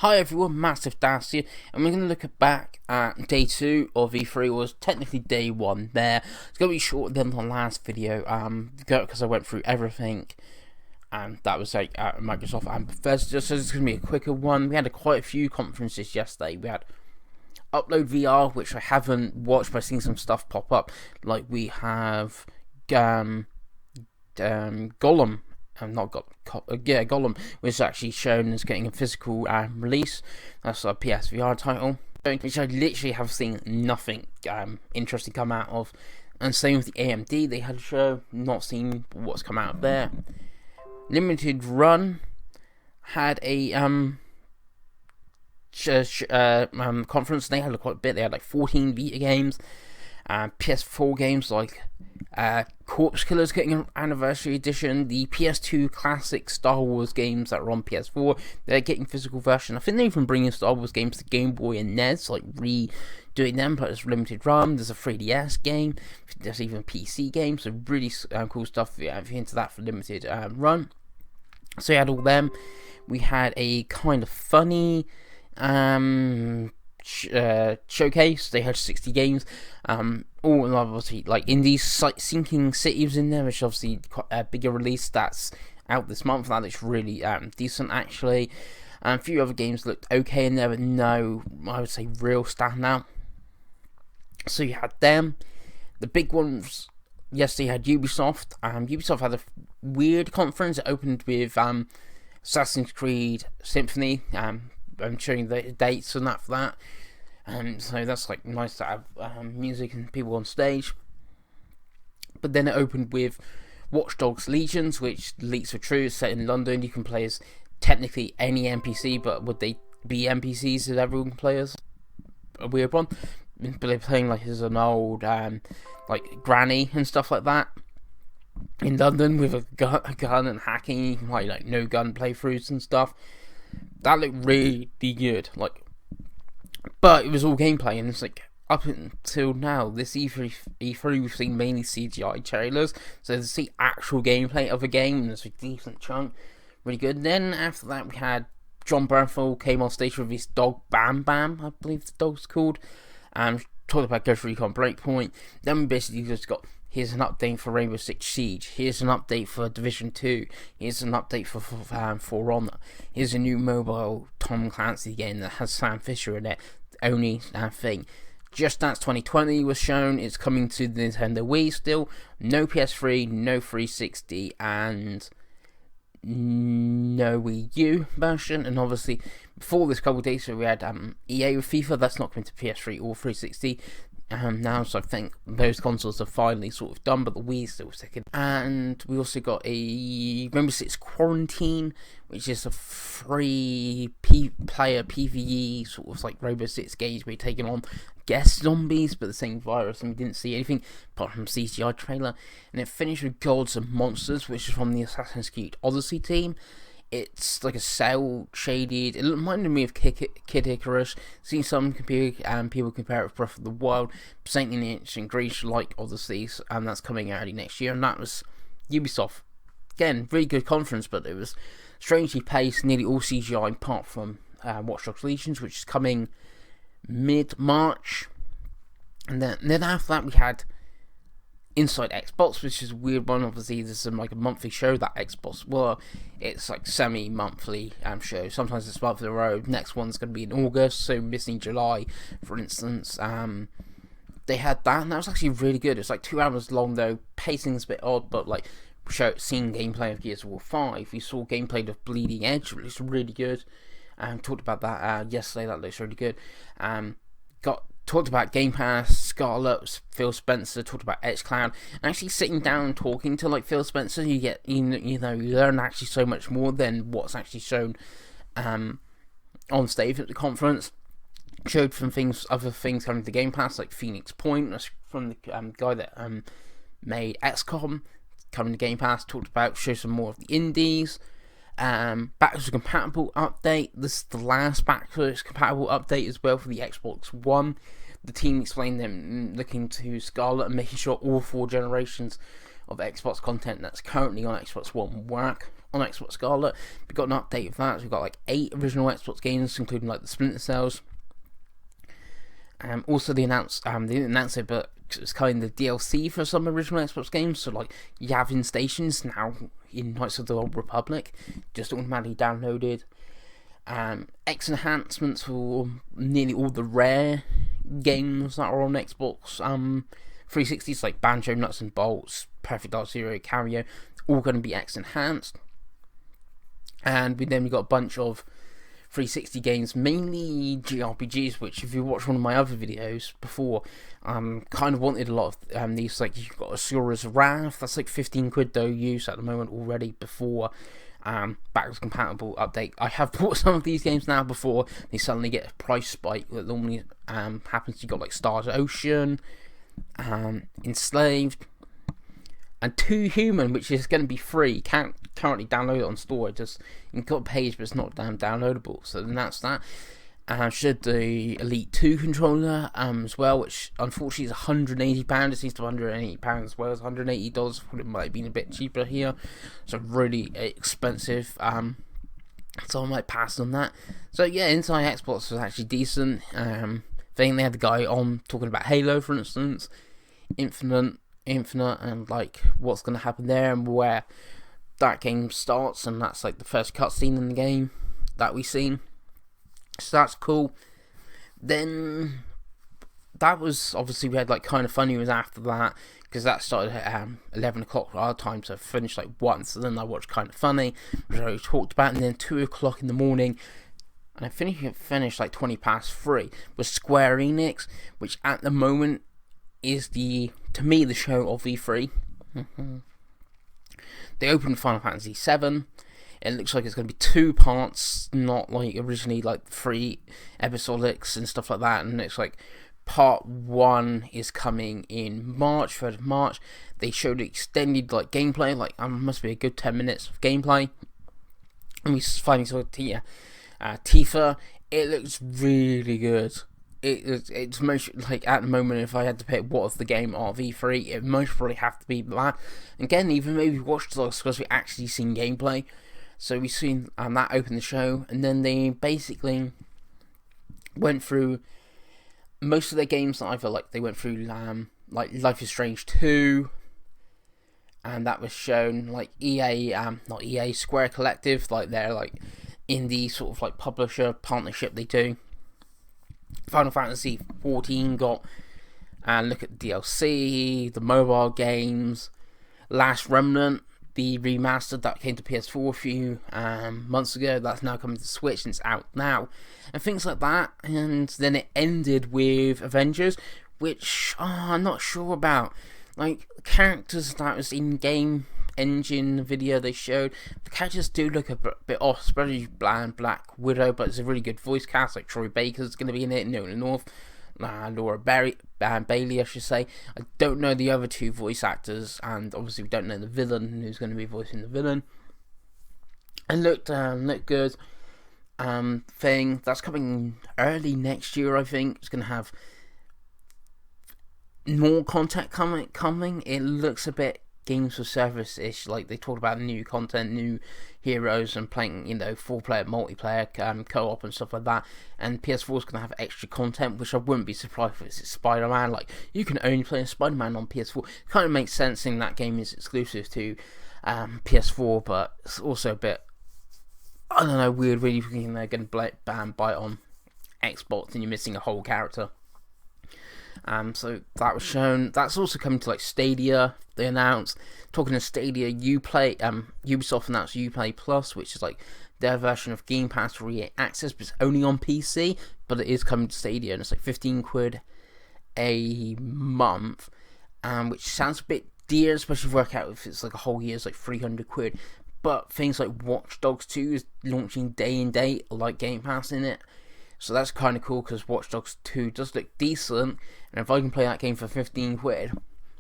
Hi everyone, masofdas here, and we're going to look back at day 2 of E3. It was technically day 1 there. It's going to be shorter than the last video, because I went through everything, and that was like Microsoft and Bethesda, so it's going to be a quicker one. We had quite a few conferences yesterday. We had Upload VR, which I haven't watched, but I've seen some stuff pop up. Like we have Gollum. Gollum was actually shown as getting a physical release. That's a PSVR title, which I literally have seen nothing interesting come out of. And same with the AMD, they had a show, not seen what's come out of there. Limited Run had a conference. They had quite a bit. They had like 14 Vita games, PS4 games like Corpse Killers getting an anniversary edition, the PS2 classic Star Wars games that were on PS4, they're getting physical version. I think they're even bringing Star Wars games to Game Boy and NES, like redoing them, but it's limited run. There's a 3DS game, there's even a PC game, so really cool stuff if you're into that for limited run. So we had all them. We had a kind of funny showcase. They had 60 games, all obviously like indies. Sinking City was in there, which is obviously quite a bigger release that's out this month. That looks really decent actually. A few other games looked okay in there, but no, I would say real standout. So you had them. The big ones yesterday had Ubisoft. Ubisoft had a weird conference. It opened with Assassin's Creed Symphony. I'm showing the dates and that for that. So that's like nice to have music and people on stage. But then it opened with Watch Dogs Legions, which leaks are true. It's set in London. You can play as technically any NPC, but would they be NPCs that everyone can play as? A weird one. But they're playing like as an old like granny and stuff like that in London with a gun and hacking. You can play like no gun playthroughs and stuff. That looked really good, like, but it was all gameplay, and it's like up until now, this E3 we've seen mainly CGI trailers, so to see actual gameplay of a game, and it's a decent chunk, really good. And then after that, we had John Bernthal came on stage with his dog Bam Bam, I believe the dog's called, talked about Ghost Recon Breakpoint. Then we basically just got, here's an update for Rainbow Six Siege. Here's an update for Division 2. Here's an update for For Honor. Here's a new mobile Tom Clancy game that has Sam Fisher in it. Only thing. Just Dance 2020 was shown. It's coming to the Nintendo Wii still. No PS3, no 360, and no Wii U version. And obviously, before this couple of days, so we had EA with FIFA. That's not coming to PS3 or 360. Now, so I think those consoles are finally sort of done, but the Wii is still sticking. And we also got a Rainbow Six Quarantine, which is a free player PvE sort of like Rainbow Six games where you're taking on guest zombies, but the same virus, and we didn't see anything apart from CGI trailer. And it finished with Gods and Monsters, which is from the Assassin's Creed Odyssey team. It's like a cell shaded. It reminded me of Kid Icarus. Seen some people compare it with Breath of the Wild, painting it in Greece like Odyssey, and that's coming early next year. And that was Ubisoft. Again, really good conference, but it was strangely paced, nearly all CGI apart from Watch Dogs Legions, which is coming mid-March. And then after that we had Inside Xbox, which is a weird one. Obviously, there's like a monthly show that Xbox. Well, it's like semi-monthly show. Sometimes it's month in a row. Next one's going to be in August, so missing July, for instance. They had that, and that was actually really good. It's like 2 hours long though. Pacing's a bit odd, but like seeing gameplay of Gears of War 5. We saw gameplay of Bleeding Edge, which is really good. Talked about that yesterday. That looks really good. Talked about Game Pass, Scarlet, Phil Spencer, talked about xCloud, and actually sitting down and talking to like Phil Spencer, you get you learn actually so much more than what's actually shown on stage at the conference. Showed from other things coming to Game Pass, like Phoenix Point, that's from the guy that made XCOM, coming to Game Pass. Showed some more of the indies. Backwards compatible update. This is the last backwards compatible update as well for the Xbox One. The team explained them looking to Scarlet and making sure all 4 generations of Xbox content that's currently on Xbox One work. on Xbox Scarlet. We got an update of that. So we've got like 8 original Xbox games, including like the Splinter Cells. Also, they didn't announce it, but it's kind of the DLC for some original Xbox games. So like Yavin Stations now in Knights of the Old Republic, just automatically downloaded. X enhancements for nearly all the rare games that are on Xbox 360s, like Banjo, Nuts and Bolts, Perfect Dark Zero, Cario, all going to be X enhanced. And we got a bunch of 360 games, mainly JRPGs, which if you watch one of my other videos before, kind of wanted a lot of these. Like you've got Asura's Wrath, that's like 15 quid though use at the moment already before backwards compatible update. I have bought some of these games now before they suddenly get a price spike that normally happens. You got like Stars Ocean, Enslaved, and Too Human, which is going to be free. Can't currently download it on store. Just you've got a page, but it's not downloadable. So then that's that. Should the Elite 2 controller as well, which unfortunately is £180. It seems to be £180 as well as $180. It might have been a bit cheaper here, so really expensive. So I might pass on that. So yeah, Inside Xbox was actually decent. I think they had the guy on talking about Halo, for instance, Infinite, and like what's going to happen there and where that game starts, and that's like the first cutscene in the game that we've seen. So that's cool. Then that was obviously, we had like Kind of Funny was after that, because that started at 11 o'clock our time, so I finished like 1. So then I watched Kind of Funny, which I already talked about, and then 2 o'clock in the morning, and I finished like 20 past 3 was Square Enix, which at the moment is to me the show of E3. They opened Final Fantasy VII. It looks like it's going to be 2 parts, not like originally like 3 episodics and stuff like that. And it's like part 1 is coming in March, 3rd of March. They showed extended like gameplay, like must be a good 10 minutes of gameplay. And we finally saw Tifa. It looks really good. It's most like at the moment, if I had to pick what of the game of E3, it most probably have to be that. Again, even maybe watch the because we actually seen gameplay. So we've seen that open the show, and then they basically went through most of their games that I feel like they went through, like Life is Strange 2, and that was shown, like EA, not EA, Square Collective, like their like indie sort of like publisher partnership they do. Final Fantasy 14 got, look at the DLC, the mobile games, Last Remnant, the remastered that came to PS4 a few months ago, that's now coming to Switch and it's out now, and things like that. And then it ended with Avengers, which I'm not sure about. Like, the characters that was in-game engine video they showed, the characters do look a bit off, especially Black Widow, but it's a really good voice cast. Like Troy Baker's going to be in it, Nolan North, Laura Bailey, I should say. I don't know the other 2 voice actors, and obviously we don't know the villain who's going to be voicing the villain. And looked good. Thing that's coming early next year, I think. It's going to have more content coming. It looks a bit games with service-ish, like they talked about new content, new heroes, and playing, 4-player multiplayer, co-op and stuff like that. And PS4 is going to have extra content, which I wouldn't be surprised if it's Spider-Man. Like, you can only play Spider-Man on PS4. It kind of makes sense in that game is exclusive to PS4, but it's also a bit, I don't know, weird when you think they're going to bite on Xbox and you're missing a whole character. So that was shown. That's also coming to like Stadia. They announced, talking to Stadia, Ubisoft announced Uplay Plus, which is like their version of Game Pass for EA Access, but it's only on PC. But it is coming to Stadia, and it's like 15 quid a month, which sounds a bit dear, especially if you work out if it's like a whole year, it's like 300 quid. But things like Watch Dogs 2 is launching day and date, like Game Pass in it. So that's kind of cool, because Watch Dogs 2 does look decent, and if I can play that game for 15 quid,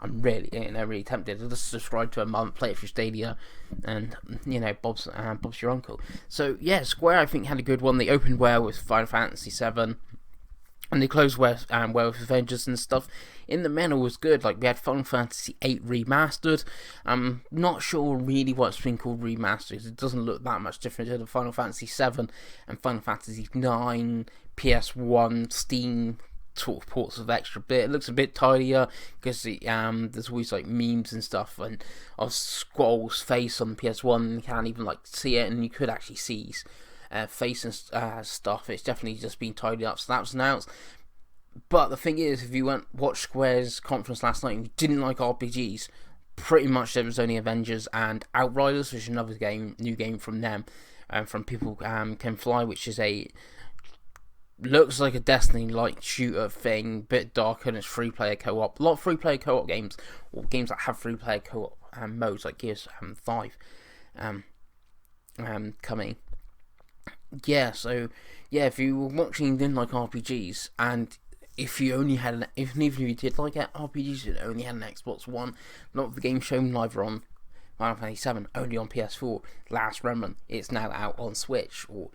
I'm really tempted to just subscribe to a month, play it through Stadia, and, Bob's your uncle. So, yeah, Square, I think, had a good one. They opened well with Final Fantasy VII, and they closed well with Avengers and stuff. In the middle was good. Like, we had Final Fantasy VIII remastered. I'm not sure really what's been called remastered. It doesn't look that much different to the Final Fantasy VII and Final Fantasy IX, PS1, Steam sort of ports of extra bit. It looks a bit tidier because there's always like memes and stuff and of Squall's face on the PS1. And you can't even like see it, and you could actually see his face and stuff. It's definitely just been tidied up, so that was announced. But the thing is, if you watched Square's conference last night and you didn't like RPGs, pretty much there was only Avengers and Outriders, which is another new game from them, from People Can Fly, which is looks like a Destiny-like shooter thing, bit darker, and it's free-player co-op. A lot of free-player co-op games, or games that have free-player co-op modes, like Gears 5, coming. Yeah, so, yeah, if you were watching and didn't like RPGs, and if you only had even if you did like RPGs and only had an Xbox One, not the game shown live on Final Fantasy VII, only on PS4, Last Remnant, it's now out on Switch, or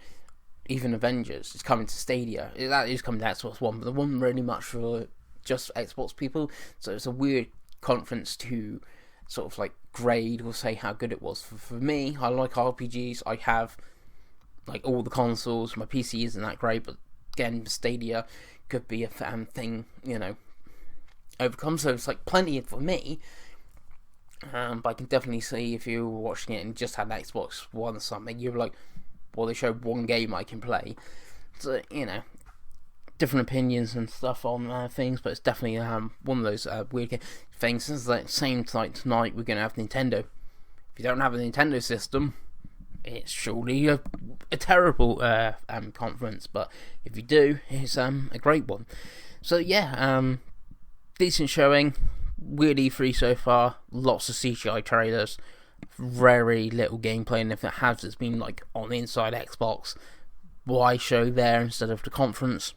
even Avengers, it's coming to Stadia. That is coming to Xbox One, but the one really much for just Xbox people, so it's a weird conference to sort of like grade or say how good it was. For me, I like RPGs, I have like all the consoles, my PC isn't that great, but again, Stadia could be a thing, overcome, so it's like plenty for me. But I can definitely see if you were watching it and just had an Xbox One or something, you're like, well, they showed one game I can play. So, different opinions and stuff on things, but it's definitely one of those weird things. It's like same like tonight we're going to have Nintendo. If you don't have a Nintendo system, it's surely a terrible conference, but if you do, it's a great one. So yeah, decent showing, weird E3 so far, lots of CGI trailers, very little gameplay, and if it has, it's been like on Inside Xbox. Why show there instead of the conference?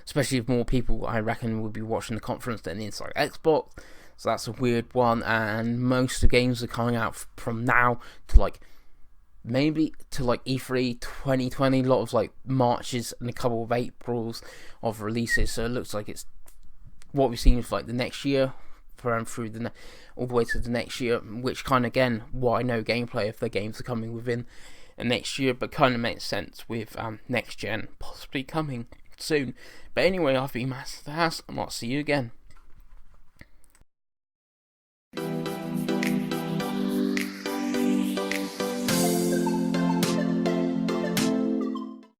Especially if more people, I reckon, will be watching the conference than the Inside Xbox. So that's a weird one, and most of the games are coming out from now to like maybe to like E3 2020, a lot of like Marches and a couple of Aprils of releases, so it looks like it's what we've seen for like the next year, through all the way to the next year, which kind of, again, what I know gameplay if the games are coming within the next year, but kind of makes sense with next gen possibly coming soon. But anyway, I've been masofdas, and I'll see you again.